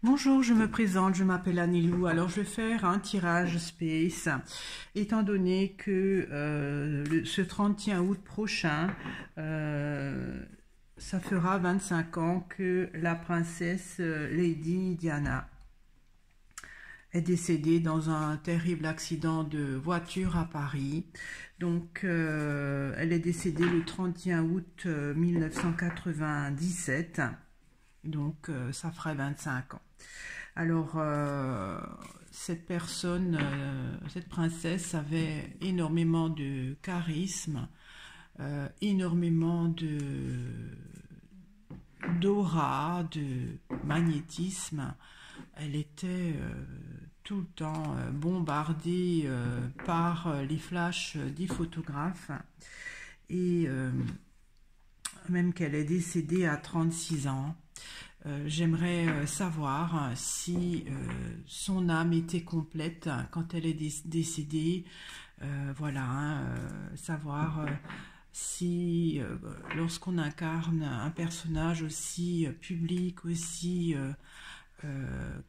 Bonjour, je me présente, je m'appelle Anilou. Alors, je vais faire un tirage space, étant donné que ce 31 août prochain, ça fera 25 ans que la princesse Lady Diana est décédée dans un terrible accident de voiture à Paris. Donc, elle est décédée le 31 août 1997. Donc, ça ferait 25 ans. Alors, cette personne, cette princesse avait énormément de charisme, énormément d'aura, de magnétisme. Elle était tout le temps bombardée par les flashs des photographes. Et même qu'elle est décédée à 36 ans. J'aimerais savoir si son âme était complète quand elle est décédée. Voilà, savoir si lorsqu'on incarne un personnage aussi public, aussi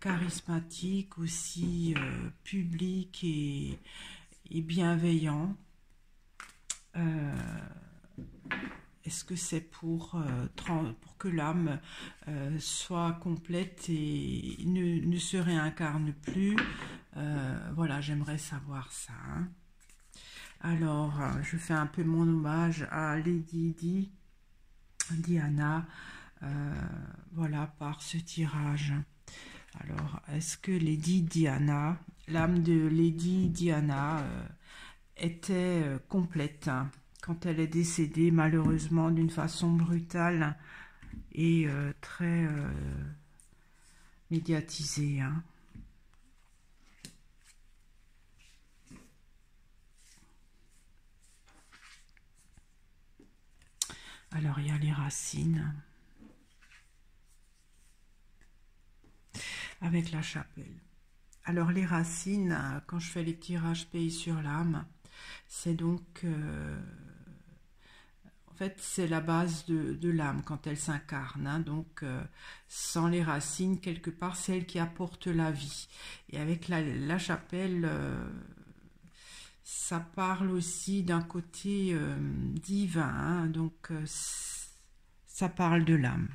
charismatique, aussi public et bienveillant, est-ce que c'est pour que l'âme soit complète et ne se réincarne plus? Voilà, j'aimerais savoir ça. Alors, je fais un peu mon hommage à Lady Diana, voilà, par ce tirage. Alors, est-ce que Lady Diana, l'âme de Lady Diana, était complète quand elle est décédée, malheureusement, d'une façon brutale et très médiatisée. Alors, il y a les racines avec la chapelle. Alors, les racines, quand je fais les tirages pays sur l'âme, c'est donc... en fait, c'est la base de l'âme quand elle s'incarne. Donc, sans les racines, quelque part, c'est elle qui apporte la vie. Et avec la chapelle, ça parle aussi d'un côté divin. Donc, ça parle de l'âme.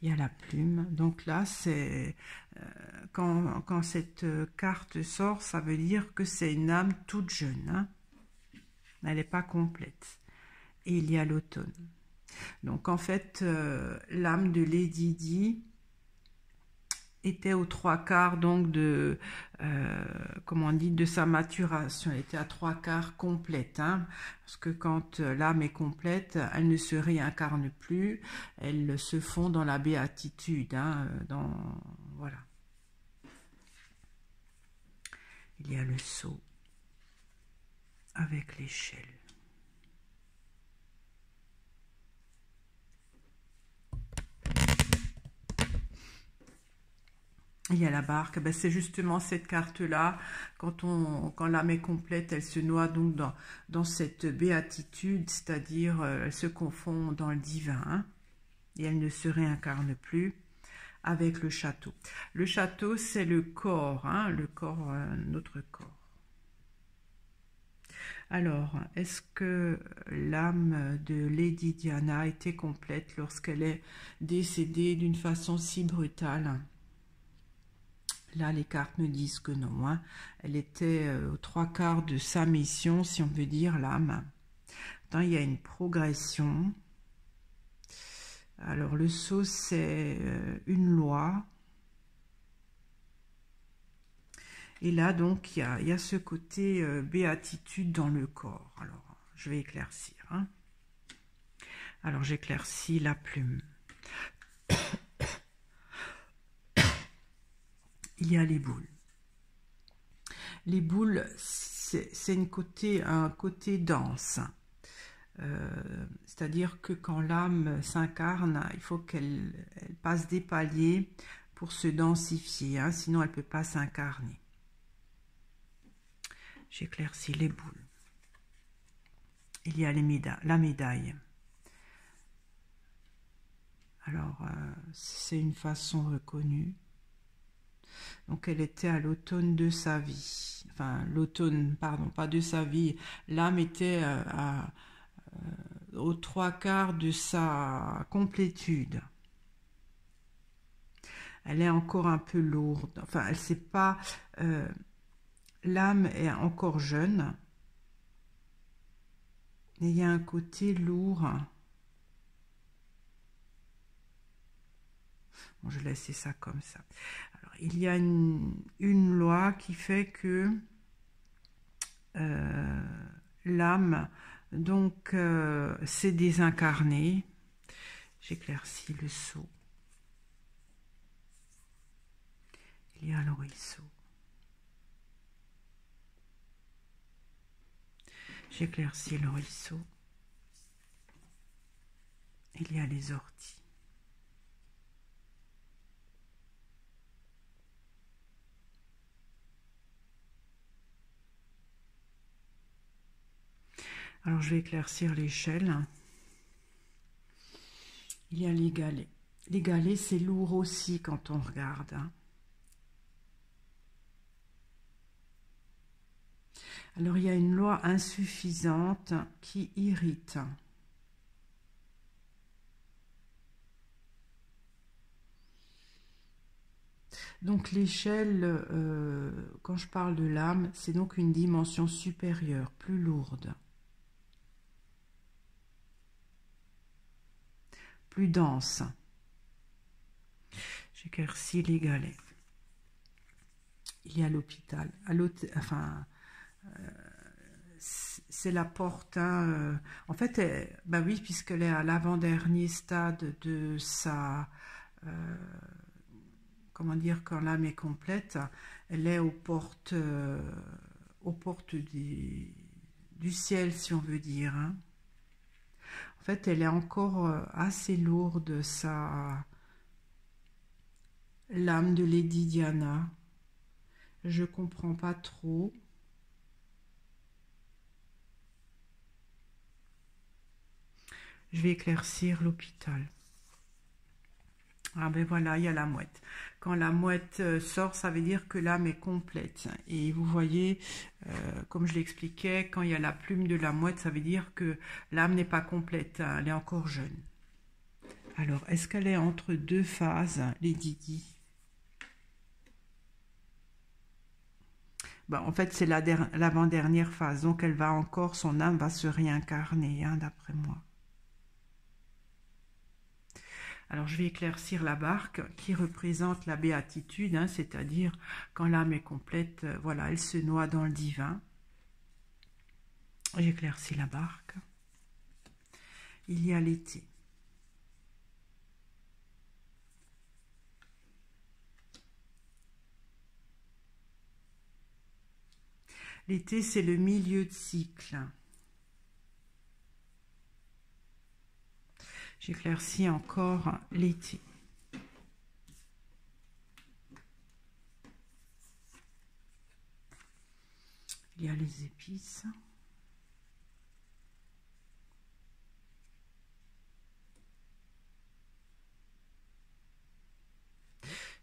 Il y a la plume. Donc là, c'est quand cette carte sort, ça veut dire que c'est une âme toute jeune. Elle n'est pas complète. Et il y a l'automne. Donc en fait, l'âme de Lady Di était aux 3/4 donc de, comment on dit, de sa maturation. Elle était à 3/4 complète. Parce que quand l'âme est complète, elle ne se réincarne plus. Elle se fond dans la béatitude. Voilà. Il y a le sceau avec l'échelle. Il y a la barque, ben c'est justement cette carte-là, quand l'âme est complète, elle se noie donc dans cette béatitude, c'est-à-dire elle se confond dans le divin, et elle ne se réincarne plus avec le château. Le château, c'est le corps, le corps, notre corps. Alors, est-ce que l'âme de Lady Diana était complète lorsqu'elle est décédée d'une façon si brutale? Là, les cartes me disent que non. Elle était aux 3/4 de sa mission, si on veut dire, l'âme. Il y a une progression. Alors, le sceau, c'est une loi. Et là, donc, il y a ce côté béatitude dans le corps. Alors, je vais éclaircir. Alors, j'éclaircis la plume. Il y a les boules. Les boules, c'est un côté dense. C'est-à-dire que quand l'âme s'incarne, il faut qu'elle passe des paliers pour se densifier. Sinon, elle ne peut pas s'incarner. J'éclaircis les boules. Il y a la médaille. Alors, c'est une façon reconnue. Donc, elle était à l'automne de sa vie. Enfin, l'automne, pardon, pas de sa vie. L'âme était aux 3/4 de sa complétude. Elle est encore un peu lourde. Enfin, elle sait pas... l'âme est encore jeune. Et il y a un côté lourd. Bon, je laisse ça comme ça. Alors, il y a une loi qui fait que l'âme, donc, s'est désincarnée. J'éclaircis le seau. Il y a le ruisseau. J'éclaircis le ruisseau. Il y a les orties. Alors, je vais éclaircir l'échelle. Il y a les galets. Les galets, c'est lourd aussi quand on regarde. Hein. Alors, il y a une loi insuffisante qui irrite. Donc, l'échelle, quand je parle de l'âme, c'est donc une dimension supérieure, plus lourde. Plus dense. J'éclaircis les galets. Il y a l'hôpital. Enfin, c'est la porte. Hein, en fait, bah oui, puisqu'elle est à l'avant-dernier stade de sa... comment dire, quand l'âme est complète, elle est aux portes du ciel, si on veut dire. Hein. En fait, elle est encore assez lourde, l'âme de Lady Diana. Je comprends pas trop. Je vais éclaircir l'hôpital. Ah ben voilà, il y a la mouette. Quand la mouette sort, ça veut dire que l'âme est complète. Et vous voyez, comme je l'expliquais, quand il y a la plume de la mouette, ça veut dire que l'âme n'est pas complète, hein, elle est encore jeune. Alors, est-ce qu'elle est entre deux phases, Lady Di? Ben, en fait, c'est l'avant-dernière phase, donc elle va encore, son âme va se réincarner, hein, d'après moi. Alors, je vais éclaircir la barque qui représente la béatitude, hein, c'est-à-dire quand l'âme est complète, voilà, elle se noie dans le divin. J'éclaircis la barque. Il y a l'été. L'été, c'est le milieu de cycle. J'éclaircis encore l'été. Il y a les épices.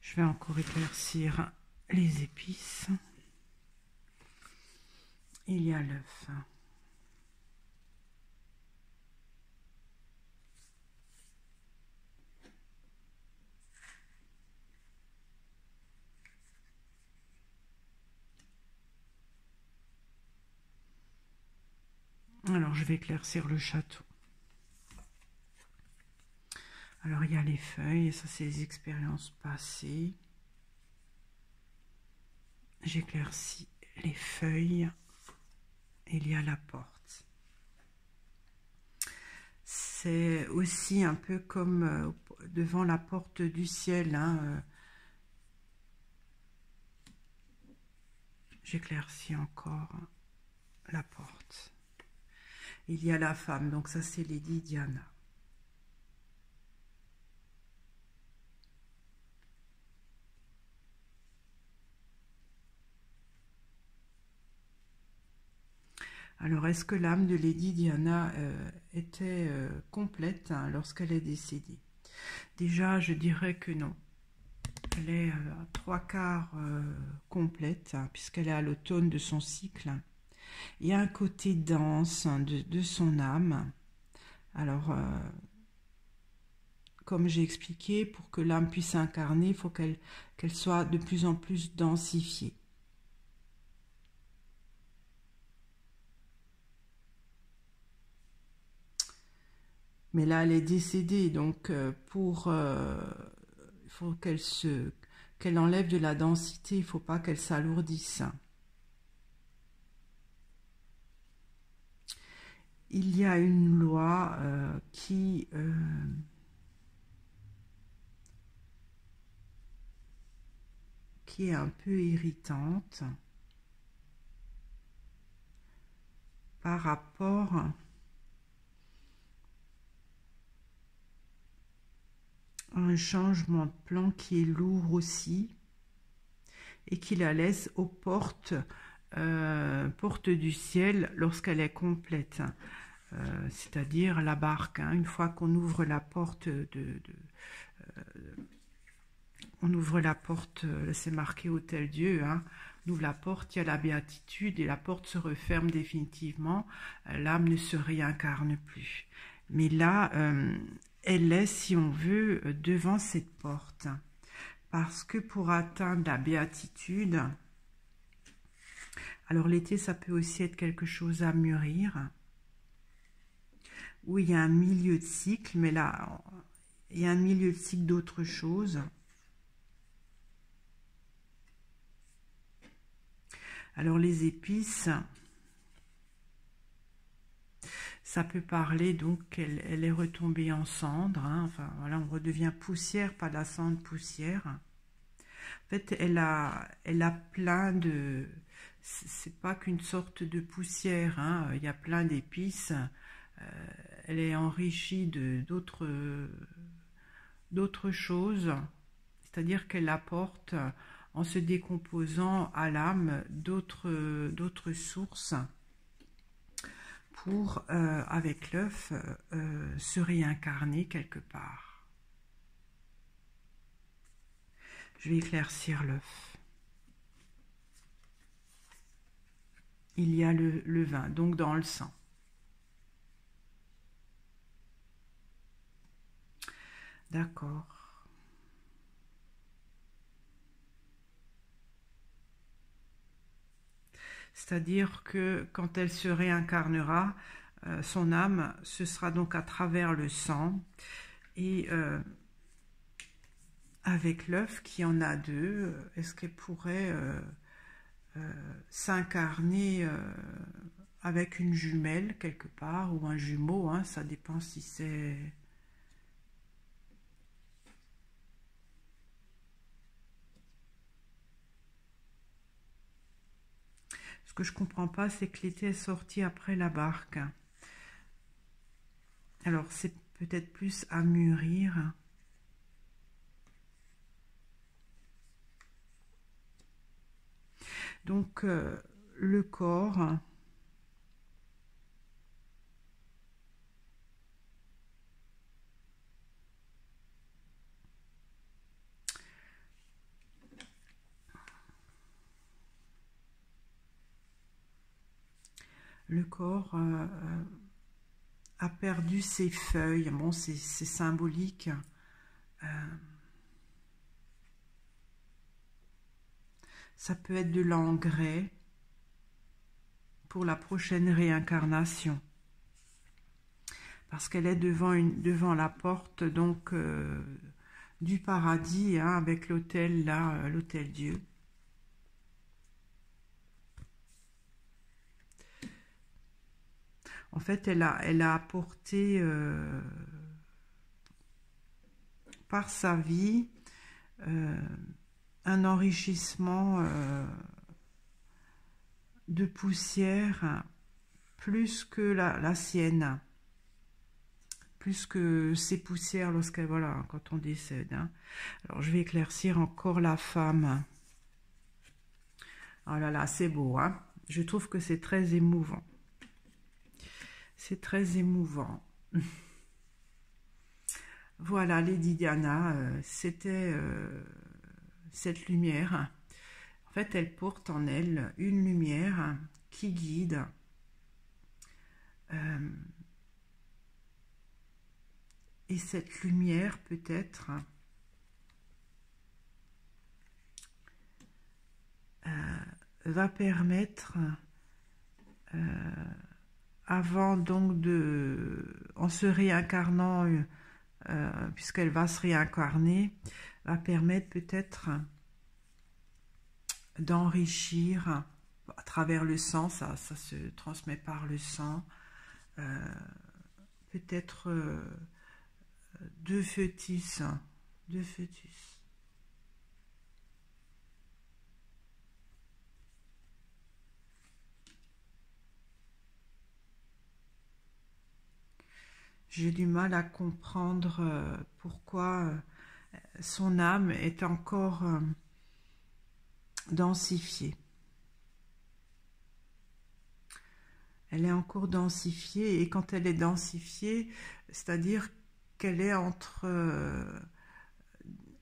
Je vais encore éclaircir les épices. Il y a l'œuf. Alors, je vais éclaircir le château. Alors, il y a les feuilles, et ça, c'est les expériences passées. J'éclaircis les feuilles. Il y a la porte. C'est aussi un peu comme devant la porte du ciel. Hein, j'éclaircis encore la porte. Il y a la femme, donc ça c'est Lady Diana. Alors, est-ce que l'âme de Lady Diana était complète hein, lorsqu'elle est décédée? Déjà, je dirais que non. Elle est à 3/4 complète, hein, puisqu'elle est à l'automne de son cycle. Il y a un côté dense, hein, de son âme. Alors, comme j'ai expliqué, pour que l'âme puisse incarner, il faut qu'elle soit de plus en plus densifiée. Mais là, elle est décédée, donc il faut qu'elle enlève de la densité, il ne faut pas qu'elle s'alourdisse. Il y a une loi qui est un peu irritante par rapport à un changement de plan qui est lourd aussi et qui la laisse aux portes du ciel lorsqu'elle est complète, c'est-à-dire la barque, hein. Une fois qu'on ouvre la porte on ouvre la porte, c'est marqué Hôtel Dieu, hein. On ouvre la porte, il y a la béatitude et la porte se referme définitivement, l'âme ne se réincarne plus. Mais là, elle est, si on veut, devant cette porte. Parce que pour atteindre la béatitude, alors l'été, ça peut aussi être quelque chose à mûrir, où il y a un milieu de cycle, mais là, il y a un milieu de cycle d'autre chose. Alors les épices, ça peut parler donc qu'elle est retombée en cendre, hein. Enfin voilà, on redevient poussière, pas de la cendre, poussière. En fait, elle a plein de, c'est pas qu'une sorte de poussière, hein. Il y a plein d'épices. Elle est enrichie d'autres choses, c'est-à-dire qu'elle apporte, en se décomposant à l'âme, d'autres sources pour, avec l'œuf, se réincarner quelque part. Je vais éclaircir l'œuf. Il y a le vin, donc dans le sang. D'accord. C'est-à-dire que quand elle se réincarnera, son âme, ce sera donc à travers le sang. Et avec l'œuf, qui en a deux, est-ce qu'elle pourrait s'incarner avec une jumelle quelque part, ou un jumeau, hein, ça dépend si c'est... Ce que je comprends pas, c'est que l'été est sorti après la barque. Alors, c'est peut-être plus à mûrir. Donc, le corps... Le corps a perdu ses feuilles. Bon, c'est symbolique. Ça peut être de l'engrais pour la prochaine réincarnation. Parce qu'elle est devant la porte donc du paradis, hein, avec l'autel là, l'autel Dieu. En fait, elle a apporté par sa vie un enrichissement de poussière plus que la sienne, plus que ses poussières lorsqu'elle, voilà, quand on décède, hein. Alors, je vais éclaircir encore la femme. Oh là là, c'est beau, hein. Je trouve que c'est très émouvant. C'est très émouvant. Voilà, Lady Diana, c'était cette lumière. En fait, elle porte en elle une lumière qui guide. euh, et cette lumière, peut-être, va permettre, avant donc en se réincarnant, puisqu'elle va se réincarner, va permettre peut-être d'enrichir à travers le sang, ça se transmet par le sang, peut-être deux fœtus, deux fœtus. J'ai du mal à comprendre pourquoi son âme est encore densifiée. Elle est encore densifiée, et quand elle est densifiée, c'est-à-dire qu'elle est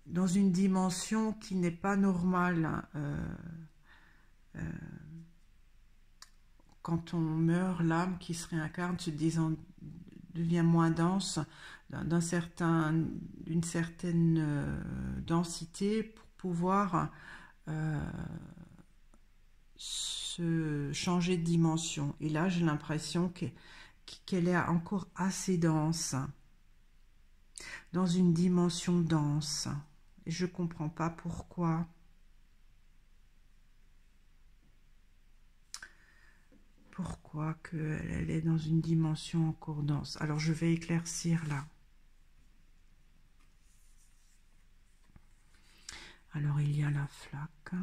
dans une dimension qui n'est pas normale. Quand on meurt, l'âme qui se réincarne devient moins dense, d'une certaine densité, pour pouvoir se changer de dimension. Et là, j'ai l'impression qu'elle est encore assez dense, dans une dimension dense. Et je ne comprends pas pourquoi. Pourquoi qu'elle est dans une dimension encore dense. Alors, je vais éclaircir là. Alors, il y a la flaque.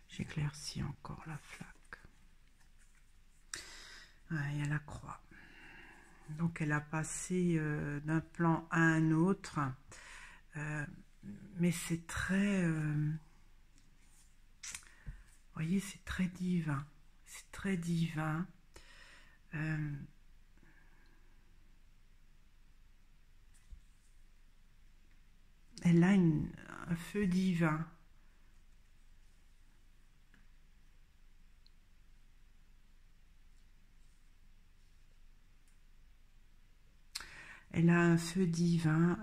J'éclaircis encore la flaque. Ah, il y a la croix. Donc, elle a passé d'un plan à un autre. Mais c'est très... vous voyez, c'est très divin. C'est très divin. Elle a un feu divin. Elle a un feu divin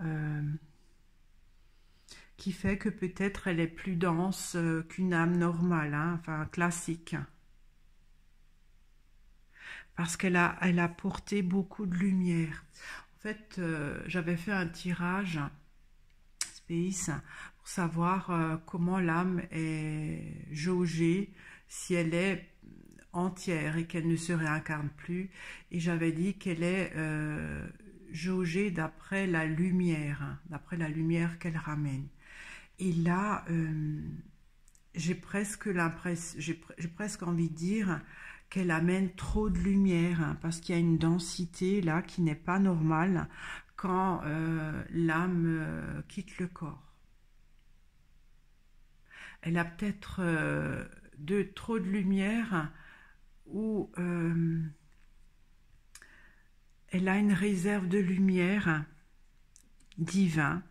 qui fait que peut-être elle est plus dense qu'une âme normale, hein, enfin classique. Parce qu'elle a porté beaucoup de lumière. En fait, j'avais fait un tirage Space pour savoir comment l'âme est jaugée, si elle est entière et qu'elle ne se réincarne plus. Et j'avais dit qu'elle est jaugée d'après la lumière qu'elle ramène. Et là, j'ai presque envie de dire qu'elle amène trop de lumière, hein, parce qu'il y a une densité là qui n'est pas normale quand l'âme quitte le corps. Elle a peut-être trop de lumière, ou elle a une réserve de lumière divin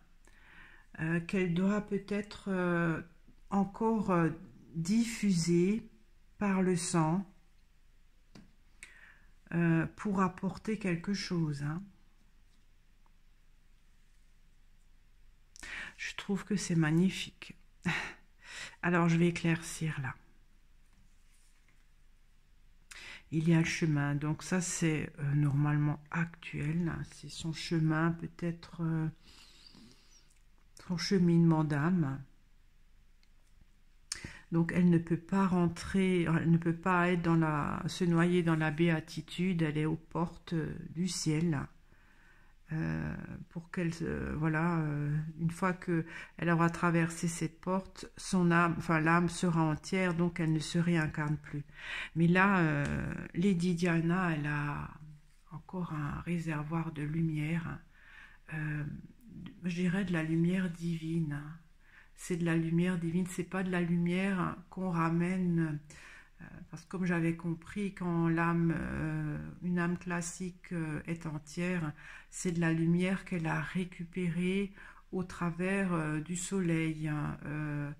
qu'elle doit peut-être encore diffuser par le sang pour apporter quelque chose. Hein. Je trouve que c'est magnifique. Alors, je vais éclaircir là. Il y a le chemin. Donc, ça, c'est normalement actuel. C'est son chemin, peut-être son cheminement d'âme. Donc, elle ne peut pas rentrer, elle ne peut pas être se noyer dans la béatitude. Elle est aux portes du ciel. Pour qu'elle, voilà, une fois qu'elle aura traversé cette porte, son âme, enfin l'âme sera entière, donc elle ne se réincarne plus. Mais là, Lady Diana, elle a encore un réservoir de lumière, je dirais de la lumière divine. C'est de la lumière divine, c'est pas de la lumière qu'on ramène Parce que comme j'avais compris, quand une âme classique est entière, c'est de la lumière qu'elle a récupérée au travers du soleil, hein.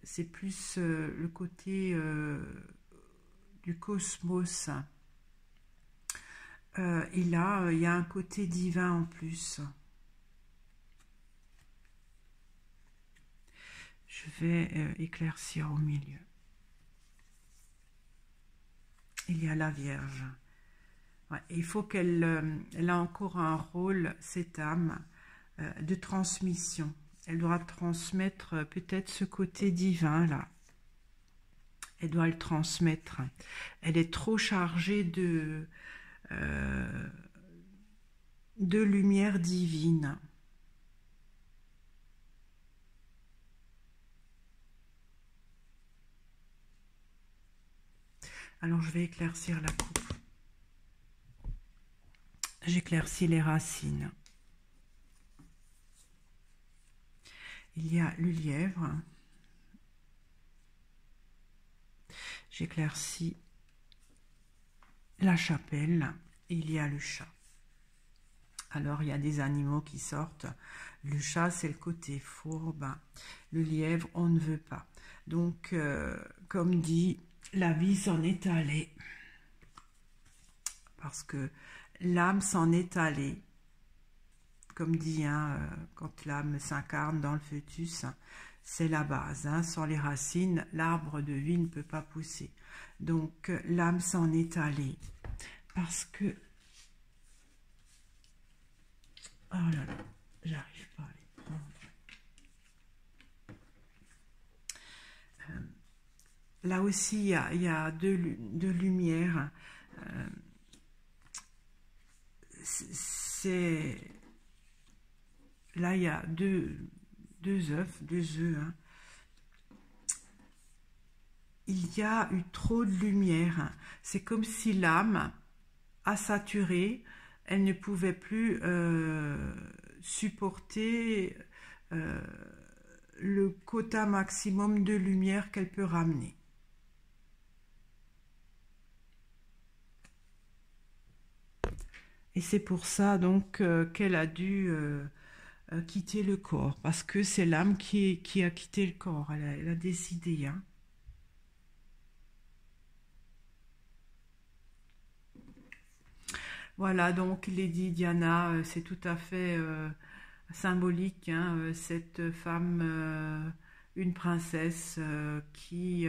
C'est plus le côté du cosmos. Et là, il y a un côté divin en plus. Je vais éclaircir au milieu. Il y a la Vierge. Ouais, il faut elle a encore un rôle, cette âme, de transmission. Elle doit transmettre peut-être ce côté divin là. Elle doit le transmettre. Elle est trop chargée de lumière divine. Alors je vais éclaircir la coupe. J'éclaircis les racines. Il y a le lièvre. J'éclaircis la chapelle. Il y a le chat. Alors il y a des animaux qui sortent. Le chat, c'est le côté fourbe. Le lièvre, on ne veut pas. Donc, comme dit, la vie s'en est allée. Parce que l'âme s'en est allée. Comme dit, hein, quand l'âme s'incarne dans le fœtus, c'est la base. Hein. Sans les racines, l'arbre de vie ne peut pas pousser. Donc, l'âme s'en est allée. Parce que... Oh là là, j'arrive pas à les prendre. Là aussi, il y a deux lumières. Là, il y a deux œufs. Hein. Il y a eu trop de lumière. C'est comme si l'âme a saturé. Elle ne pouvait plus supporter le quota maximum de lumière qu'elle peut ramener. Et c'est pour ça donc qu'elle a dû quitter le corps, parce que c'est l'âme qui a quitté le corps, elle a décidé. Hein. Voilà, donc Lady Diana, c'est tout à fait symbolique, hein, cette femme, une princesse qui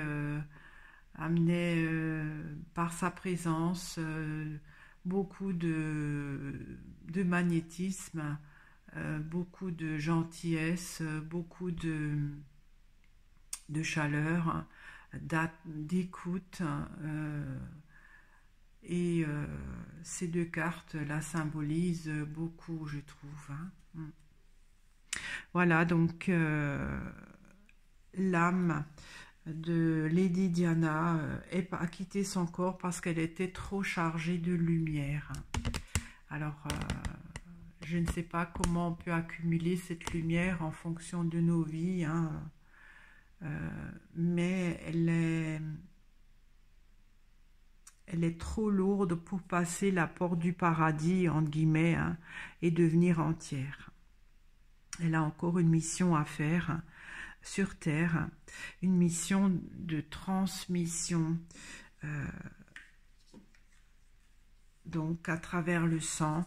amenait par sa présence beaucoup de magnétisme, beaucoup de gentillesse, beaucoup de chaleur, d'écoute. Et ces deux cartes la symbolisent beaucoup, je trouve. Hein. Voilà, donc l'âme de Lady Diana a quitté son corps parce qu'elle était trop chargée de lumière. Alors, je ne sais pas comment on peut accumuler cette lumière en fonction de nos vies, hein, mais elle est trop lourde pour passer la porte du paradis, entre guillemets, hein, et devenir entière. Elle a encore une mission à faire sur Terre, une mission de transmission, donc à travers le sang.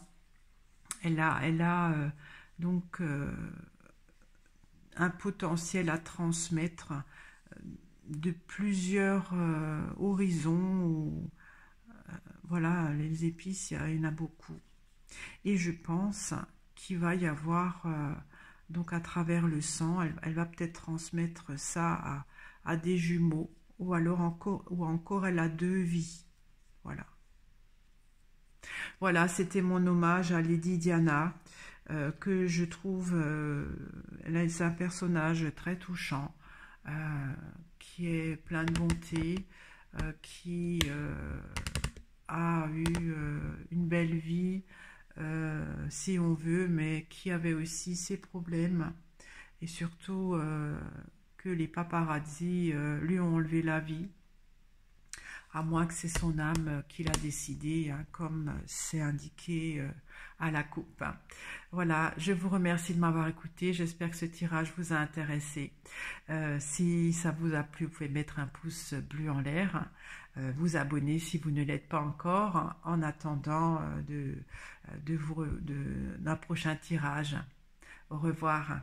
Elle a donc un potentiel à transmettre de plusieurs horizons. Voilà, les épices, il y en a beaucoup. Et je pense qu'il va y avoir, donc à travers le sang, elle va peut-être transmettre ça à des jumeaux, ou encore elle a deux vies. Voilà. Voilà, c'était mon hommage à Lady Diana, que je trouve, c'est un personnage très touchant, qui est plein de bonté, qui a eu une belle vie, si on veut, mais qui avait aussi ses problèmes, et surtout que les paparazzis lui ont enlevé la vie. à moins que c'est son âme qui l'a décidé, hein, comme c'est indiqué à la coupe. Voilà, je vous remercie de m'avoir écouté, j'espère que ce tirage vous a intéressé. Si ça vous a plu, vous pouvez mettre un pouce bleu en l'air, vous abonner si vous ne l'êtes pas encore, en attendant d'un prochain tirage. Au revoir.